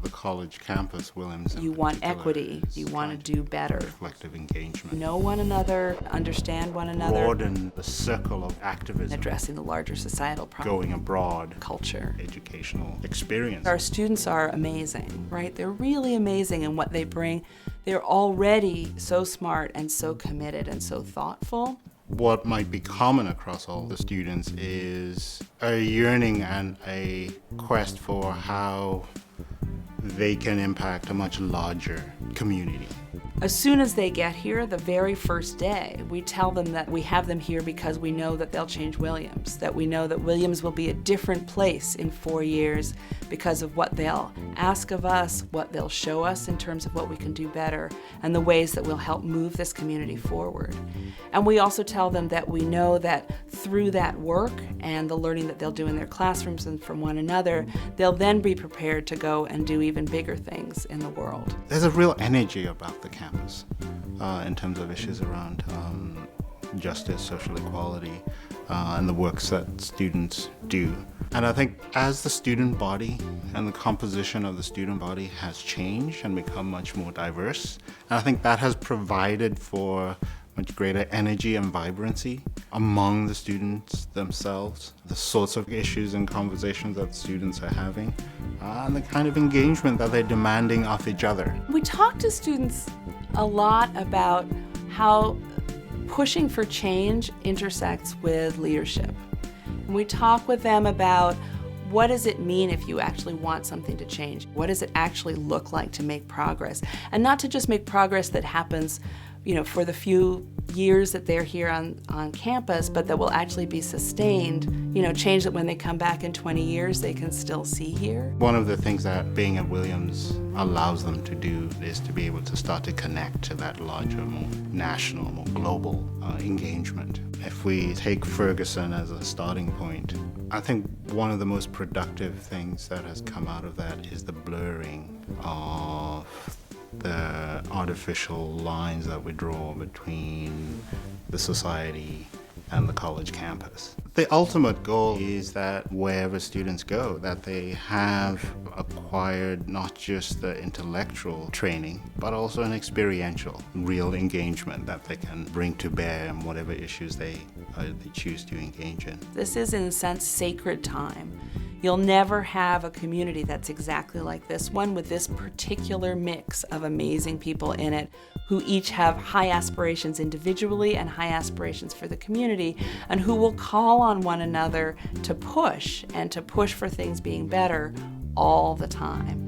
the college campus, Williams in You want particular, equity. is You want trying to do better. reflective engagement. Know one another, understand one another. Broaden the circle of activism. Addressing the larger societal problems. Going abroad. Culture. Educational experience. Our students are amazing, right? They're really amazing in what they bring. They're already so smart and so committed and so thoughtful. What might be common across all the students is a yearning and a quest for how they can impact a much larger community. As soon as they get here, the very first day, we tell them that we have them here because we know that they'll change Williams, that we know that Williams will be a different place in 4 years because of what they'll ask of us, what they'll show us in terms of what we can do better, and the ways that we'll help move this community forward. And we also tell them that we know that through that work and the learning that they'll do in their classrooms and from one another, they'll then be prepared to go and do even bigger things in the world. There's a real energy about the campus in terms of issues around justice, social equality, and the works that students do. And I think as the student body and the composition of the student body has changed and become much more diverse, and I think that has provided for much greater energy and vibrancy among the students themselves, the sorts of issues and conversations that students are having, and the kind of engagement that they're demanding of each other. We talk to students a lot about how pushing for change intersects with leadership. And we talk with them about what does it mean if you actually want something to change? What does it actually look like to make progress? And not to just make progress that happens, for the few years that they're here on campus, but that will actually be sustained, change that when they come back in 20 years, they can still see here. One of the things that being at Williams allows them to do is to be able to start to connect to that larger, more national, more global engagement. If we take Ferguson as a starting point, I think one of the most productive things that has come out of that is the blurring of the artificial lines that we draw between the society and the college campus. The ultimate goal is that wherever students go, that they have acquired not just the intellectual training, but also an experiential, real engagement that they can bring to bear in whatever issues they choose to engage in. This is, in a sense, sacred time. You'll never have a community that's exactly like this one, with this particular mix of amazing people in it who each have high aspirations individually and high aspirations for the community, and who will call on one another to push for things being better all the time.